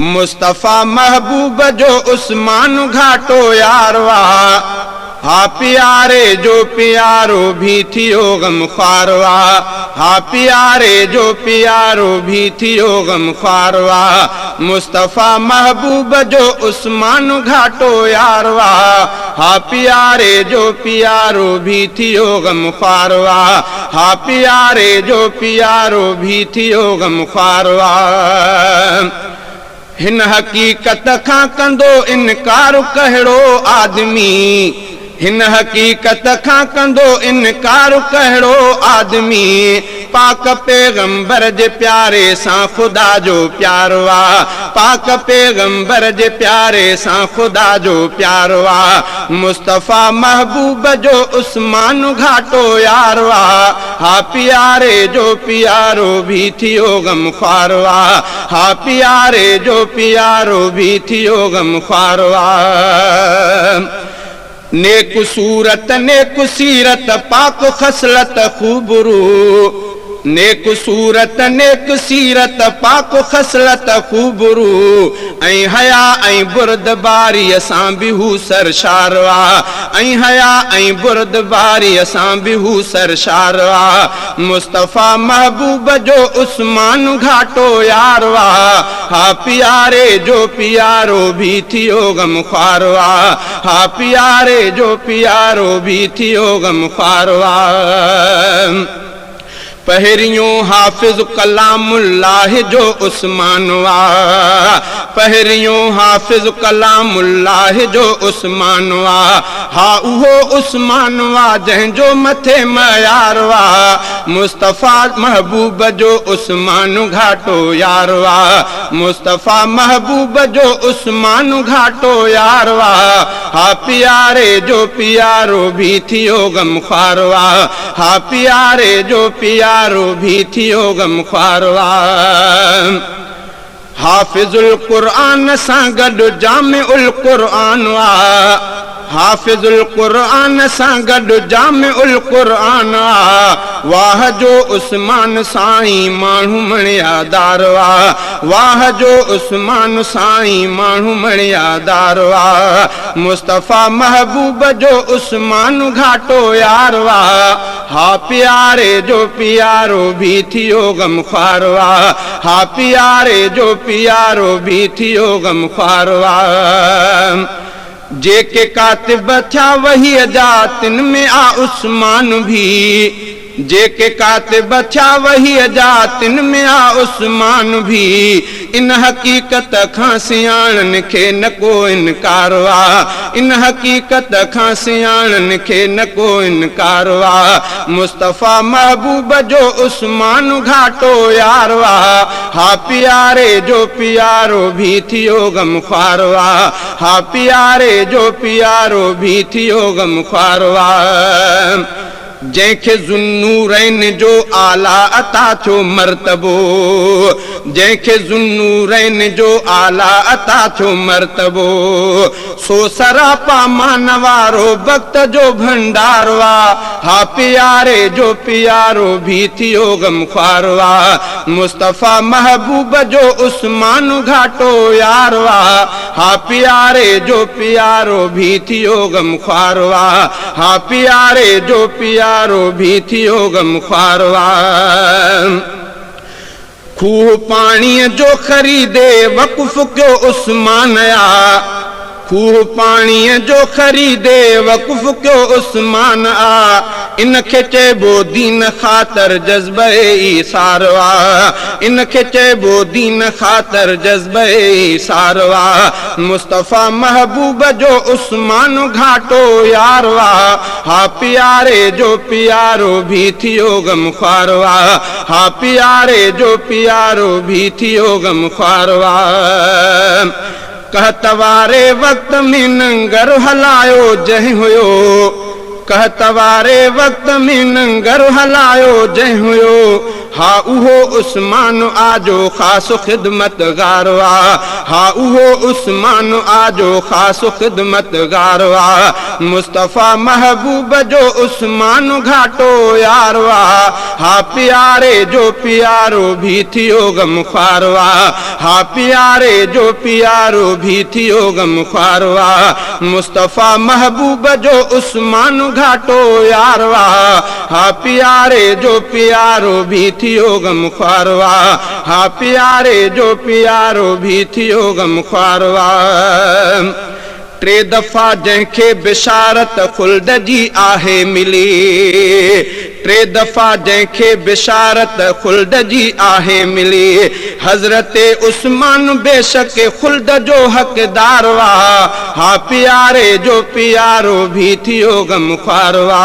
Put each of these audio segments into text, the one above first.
मुस्तफ़ा महबूब जो उस्मान घाटो यारवा, हा प्यारे जो प्यारो भी थियो गम ख्वारवा, हा प्यारे जो प्यारो भी थियो गम ख्वारवा। मुस्तफ़ा महबूब जो उस्मान घाटो यारवा, हा प्यारे जो प्यारो भी थियो गम ख्वारवा, हा प्यारे जो प्यारो भी थियो गम ख्वारवा। हिन हकीकत खां कंदो इनकार कहिड़ो आदमी, हिन हकीकत खां कंदो इनकार कहिड़ो आदमी। पाक पैगंबर जे प्यारे सां खुदा जो प्यार वा, पाक पैगंबर जे प्यारे सां खुदा जो प्यार वा। मुस्तफ़ा महबूब जो उस्मान घाटो यार वा, हा प्यारे जो प्यारो भी थियो गम ख्वार वा, हा प्यारे जो प्यारो भी थियो गम ख्वार वा। नेक सूरत नेक सीरत पाक खसलत खूबरू, नेक सूरत नेक सीरत पाक खसलत खूबरू। ऐं हया ऐं बुरदबारी सां बिहू सरशारवा, ऐं हया ऐं बुरदबारी सां बिहू सरशारवा। मुस्तफ़ा महबूब जो उस्मान घाटो यारवा, हा प्यारे जो प्यारो भी थियो गम ख्वारवा, हा प्यारे जो प्यारो भी थियो गम ख्वारवा। पहिरियों हाफिज कलामुल्लाह जो उस्मान वा, पहिरियों हाफिज कलामुल्लाह जो उस्मान वा। हा उहो उस्मान वा जंहिंजो मथे मयार वा, मुस्तफ़ा महबूब जो उस्मान घाटो यार वा, मुस्तफ़ा महबूब जो उस्मान घाटो यार वा। हा प्यारे जो प्यारो भी थियो गम ख्वारवा, हा प्यारे जो प्यारो भी थियो गम ख्वारवा। हाफिजुल कुरान सां गॾु जामिउल कुरान वा, हाफिजुल कुरान सां गॾु जामिउल कुरान वा। वाह जो उस्मान साईं माण्हू मणियादार वा, वाह जो उस्मान साईं माण्हू मणियादार वा। मुस्तफ़ा महबूब जो उस्मान घाटो यार वा, हा प्यारे जो प्यारो भी थियो गम ख्वारवा, हा प्यारे जो प्यारो भी थियो गम ख्वारवा। जेके कातिब थिया वही जातिन में आ उस्मान भी, जेके कातिब थिया वही जातिन में आ उस्मान भी। इन हकीकत खां सियाणन खे न को इनकार वा, इन हकीकत खां सियाणन खे न को इनकार वा। मुस्तफ़ा महबूब जो उस्मान घाटो यार वा, हा प्यारे जो प्यारो भी थियो गम ख्वारवा, हा प्यारे जो प्यारो भी थियो गम ख्वारवा। जंहिंखे ज़ुन्नूरैन जो आला अता थियो मर्तबो, जंहिंखे ज़ुन्नूरैन जो आला अता थियो मर्तबो। सो सरापा मान वारो वक्त जो भंडार वा, हा प्यारे जो प्यारो भी थियो गम ख्वारवा। मुस्तफ़ा महबूब जो उस्मान घाटो यार वा, हा प्यारे जो प्यारो भी थियो गम ख्वारवा, हा प्यारे जो प्यारो भी थियो गम ख्वारवा। खूह पाणीअ जो खरीदे वक़ुफ़ कयो उस्मान आ, खूह पाणीअ जो खरीदे वक़ुफ़ कयो उस्मान आ। इनखे चइबो दीन ख़ातिर जज़्बे ईसार वा, इनखे चइबो दीन ख़ातिर जज़्बे ईसार वा। मुस्तफ़ा महबूब जो उस्मान घाटो यार वा, हा प्यारे जो प्यारो भी थियो गम ख्वारवा, हा प्यारे जो प्यारो भी थियो गम ख्वारवा। कहत वारे वक्त में लंगर हलायो जंहिं हुयो, कहत वारे वक्त में नंगर हलायो जंहिं हुयो हा उहो उस्मान आजो ख़ासि ख़िदमतगार वा हा उहो उस्मान आजो ख़ासि ख़िदमतगार वा मुस्तफ़ा महबूब जो उस्मान घाटो यार वा हा प्यारे जो प्यारो भी थियो गमख्वार वा हा प्यारे जो प्यारो भी थियो गमख्वार वा मुस्तफ़ा महबूब जो उस्मान घाटो यार वा हा प्यारे जो प्यारो भी थियो गमख्वार वा हा प्यारे जो प्यारो भी थियो गमख्वार वा टे दफ़ा जंहिंखे बिशारत ख़ुल्द जी आहे मिली टे दफ़ा जंहिंखे बिशारत ख़ुल्द जी आहे मिली हज़रत उस्मान बेशक ख़ुल्द जो हक़दार वा हा प्यारे जो प्यारो भी थियो गमख्वार वा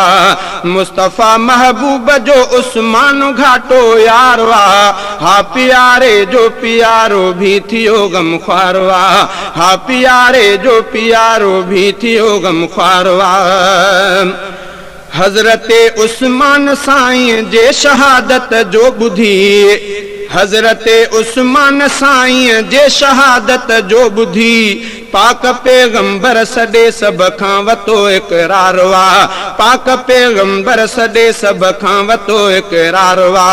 मुस्तफ़ा महबूब जो उस्मान घाटो यार वा हा प्यारे जो प्यारो भी थियो गमख्वार वा हा प्यारे जो प्यारो भी थियो गमख्वार वा हज़रत उस्मान साईं जे शहादत जो ॿुधी हज़रत उस्मान साईं जे शहादत जो ॿुधी पाक पैगंबर सॾे सभ खां वतो इक़रार वा पाक पैगंबर सॾे सभ खां वतो इक़रार वा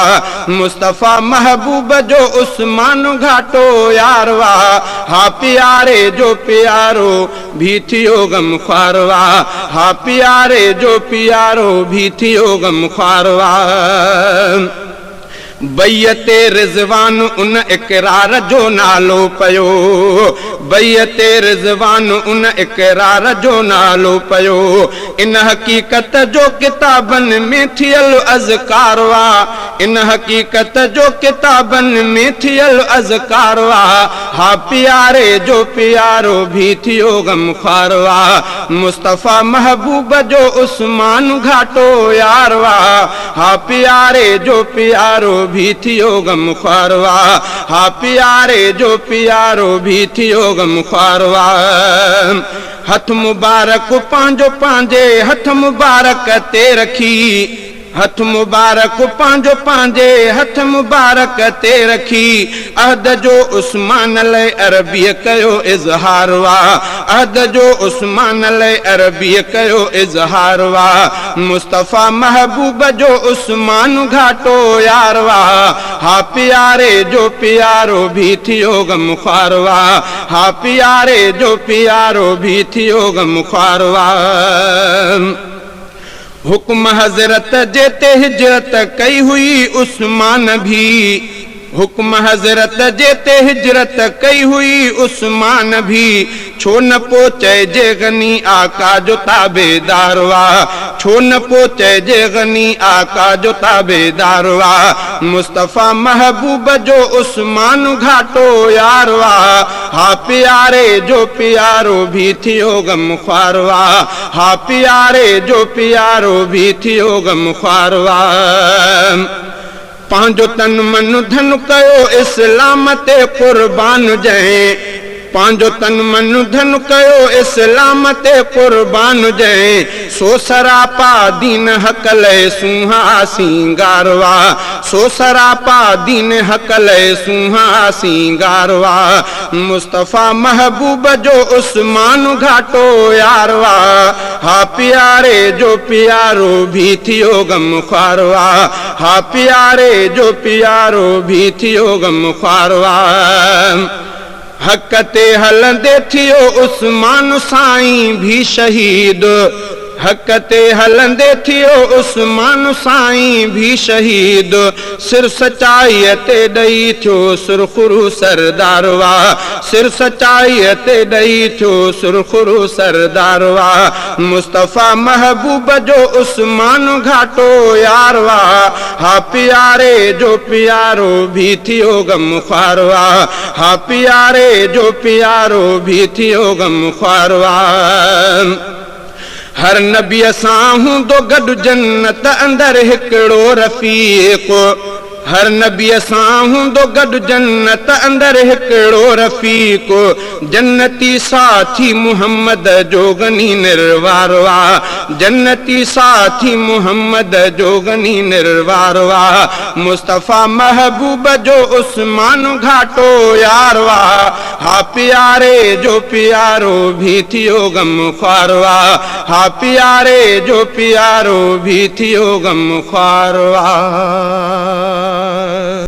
मुस्तफ़ा महबूब जो उस्मान घाटो यार वा हा प्यारे जो प्यारो भी थियो गमख्वार वा हा प्यारे जो प्यारो भी थियो गमख्वार वा बैयते रिज़वान उन इक़रार जो नालो पयो बैयते रिज़वान उन इक़रार जो नालो पयो इन हक़ीक़त जो किताबनि में थियल अज़कार वा इन हक़ीक़त जो किताबनि में थियल अज़कार वा हा प्यारे जो प्यारो भी थियो गमख्वार वा मुस्तफ़ा महबूब जो उस्मान घाटो यार वा हा प्यारे जो प्यारो भी थियो गमख्वार वा हा प्यारे जो प्यारो भी थियो गमख्वार वा हथ मुबारक पांजो पांजे हथ मुबारक ते रखी हथ मुबारक पांजो पांजे हथ मुबारक ते रखी अहद जो उस्मान लय अरबी कयो इज़हार वा अहद जो उस्मान लय अरबी कयो इज़हार वा मुस्तफ़ा महबूब जो उस्मान घाटो यार वा हा प्यारे जो प्यारो भी थियो गमख्वार वा हा प्यारे जो प्यारो भी थियो गमख्वार वा हुक्म हज़रत जेते हिजरत कई हुई उस्मान भी हुक्म हज़रत जेते हिजरत कई हुई उस्मान भी छो न पो चइजे गनी आका जो ताबेदार वा छो न पो चइजे गनी आका जो ताबेदार वा मुस्तफ़ा महबूब जो उस्मान घाटो यार वा हा प्यारे जो प्यारो भी थियो गमख्वार वा हा प्यारे जो प्यारो भी थियो गमख्वार वा पांजो तन मन धन कयो इस्लाम ते कुर्बान जंहिं पांजो तन मन धन कयो इस्लाम ते कुर्बान जंहिं सो सरापा दीन हक़ लय सुहा सिंगार वा सो सरापा दीन हक़ लय सुहा सिंगार वा मुस्तफ़ा महबूब जो उस्मान घाटो यार वा हा प्यारे जो प्यारो भी थियो गमख्वार वा हा प्यारे जो प्यारो भी थियो गमख्वार वा हक़ ते हलंदे थियो उस्मान साईं भी शहीद हक़ ते हलंदे थियो उस्मान साईं भी शहीद सिर सचाईअ ते ॾेई थियो सुरख़ुरू सरदार वा सिर सचाईअ ते ॾेई थियो सुरख़ुरू सरदार वा मुस्तफ़ा महबूब जो उस्मान घाटो यार वा हा प्यारे जो प्यारो भी थियो गमख्वार वा हा प्यारे जो प्यारो भी थियो गमख्वार वा हर नबी सां हूंदो गॾु जन्नत अंदर हिकिड़ो रफ़ीक़ हर नबी सां हूंदो गॾु जन्नत अंदर हिकिड़ो रफ़ीक़ो जन्नती साथी मुहम्मद जोगनी निर्वारवा जन्नती साथी मुहम्मद जोगनी निर्वारवा मुस्तफ़ा महबूब जो उस्मान घाटो यारवा हा प्यारे जो प्यारो भी थियो गम ख्वारवा हा प्यारे जो प्यारो भी थियो गम ख्वारवा।